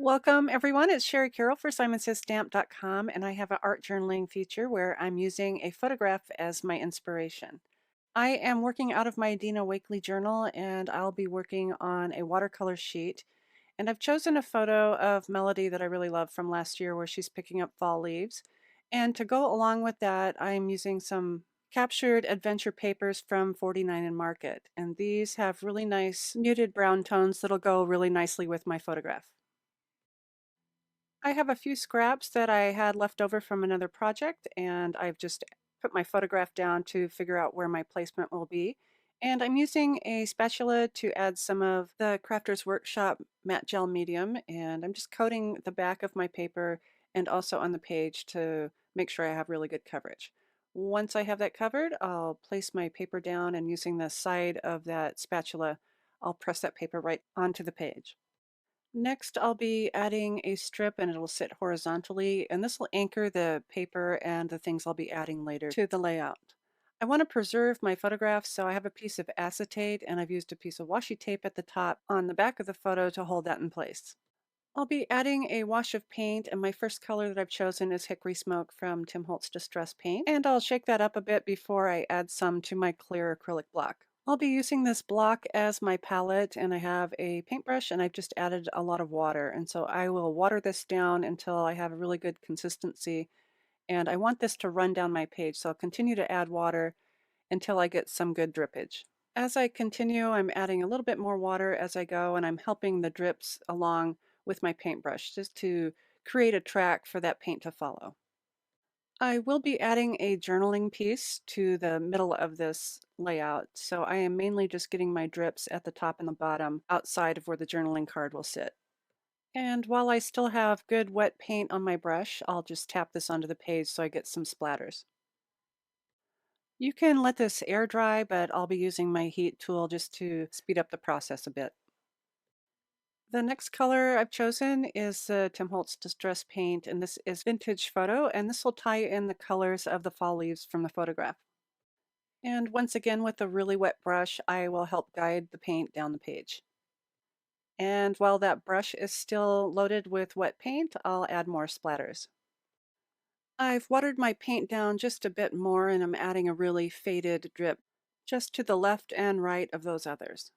Welcome everyone, it's Sherry Carroll for SimonsSaysStamp.com, and I have an art journaling feature where I'm using a photograph as my inspiration. I am working out of my Dina Wakely journal, and I'll be working on a watercolor sheet. And I've chosen a photo of Melody that I really love from last year where she's picking up fall leaves. And to go along with that, I'm using some captured adventure papers from 49 and Market. And these have really nice muted brown tones that'll go really nicely with my photograph. I have a few scraps that I had left over from another project, and I've just put my photograph down to figure out where my placement will be. And I'm using a spatula to add some of the Crafter's Workshop matte gel medium, and I'm just coating the back of my paper and also on the page to make sure I have really good coverage. Once I have that covered, I'll place my paper down, and using the side of that spatula, I'll press that paper right onto the page. Next, I'll be adding a strip, and it'll sit horizontally, and this will anchor the paper and the things I'll be adding later to the layout. I want to preserve my photographs, so I have a piece of acetate, and I've used a piece of washi tape at the top on the back of the photo to hold that in place. I'll be adding a wash of paint, and my first color that I've chosen is Hickory Smoke from Tim Holtz Distress Paint, and I'll shake that up a bit before I add some to my clear acrylic block. I'll be using this block as my palette, and I have a paintbrush, and I've just added a lot of water, and so I will water this down until I have a really good consistency, and I want this to run down my page, so I'll continue to add water until I get some good drippage. As I continue, I'm adding a little bit more water as I go, and I'm helping the drips along with my paintbrush just to create a track for that paint to follow. I will be adding a journaling piece to the middle of this layout, so I am mainly just getting my drips at the top and the bottom outside of where the journaling card will sit. And while I still have good wet paint on my brush, I'll just tap this onto the page so I get some splatters. You can let this air dry, but I'll be using my heat tool just to speed up the process a bit. The next color I've chosen is the Tim Holtz Distress Paint, and this is Vintage Photo, and this will tie in the colors of the fall leaves from the photograph. And once again, with a really wet brush, I will help guide the paint down the page. And while that brush is still loaded with wet paint, I'll add more splatters. I've watered my paint down just a bit more, and I'm adding a really faded drip just to the left and right of those others.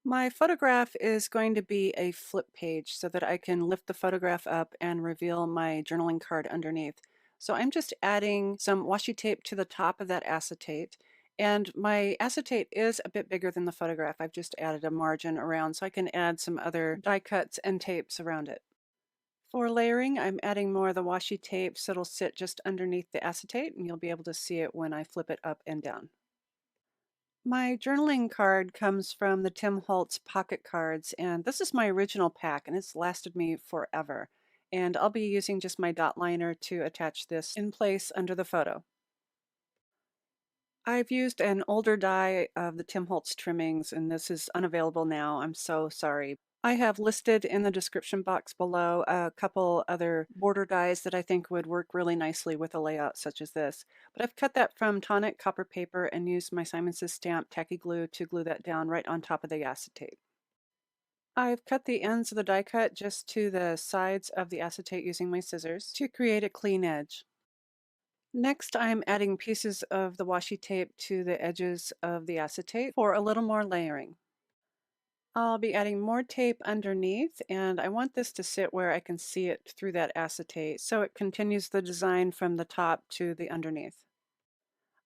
My photograph is going to be a flip page so that I can lift the photograph up and reveal my journaling card underneath. So I'm just adding some washi tape to the top of that acetate. And my acetate is a bit bigger than the photograph. I've just added a margin around so I can add some other die cuts and tapes around it. For layering, I'm adding more of the washi tape so it'll sit just underneath the acetate, and you'll be able to see it when I flip it up and down. My journaling card comes from the Tim Holtz pocket cards, and this is my original pack, and it's lasted me forever. And I'll be using just my dot liner to attach this in place under the photo. I've used an older die of the Tim Holtz trimmings, and this is unavailable now. I'm so sorry. I have listed in the description box below a couple other border dies that I think would work really nicely with a layout such as this. But I've cut that from tonic copper paper and used my Simon Says Stamp tacky glue to glue that down right on top of the acetate. I've cut the ends of the die cut just to the sides of the acetate using my scissors to create a clean edge. Next, I'm adding pieces of the washi tape to the edges of the acetate for a little more layering. I'll be adding more tape underneath, and I want this to sit where I can see it through that acetate, so it continues the design from the top to the underneath.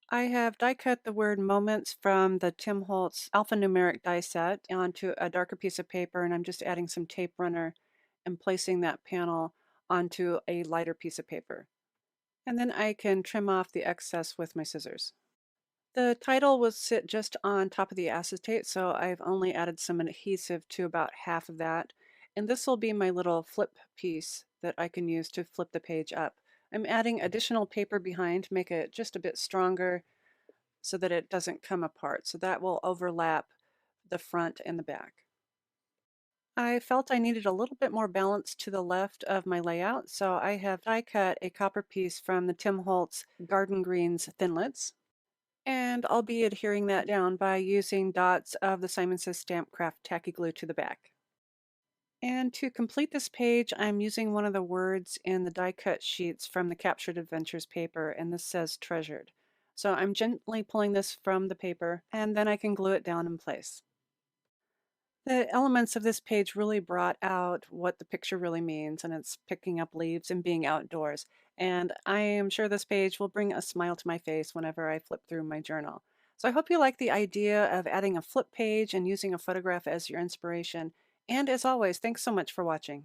I have die cut the word moments from the Tim Holtz alphanumeric die set onto a darker piece of paper, and I'm just adding some tape runner and placing that panel onto a lighter piece of paper. And then I can trim off the excess with my scissors. The title will sit just on top of the acetate, so I've only added some adhesive to about half of that. And this will be my little flip piece that I can use to flip the page up. I'm adding additional paper behind to make it just a bit stronger so that it doesn't come apart. So that will overlap the front and the back. I felt I needed a little bit more balance to the left of my layout, so I have die cut a copper piece from the Tim Holtz Garden Greens Thinlits. And I'll be adhering that down by using dots of the Simon Says Stamp Craft tacky glue to the back. And to complete this page, I'm using one of the words in the die cut sheets from the Captured Adventures paper, and this says treasured. So I'm gently pulling this from the paper, and then I can glue it down in place. The elements of this page really brought out what the picture really means, and it's picking up leaves and being outdoors. And I am sure this page will bring a smile to my face whenever I flip through my journal. So I hope you like the idea of adding a flip page and using a photograph as your inspiration. And as always, thanks so much for watching.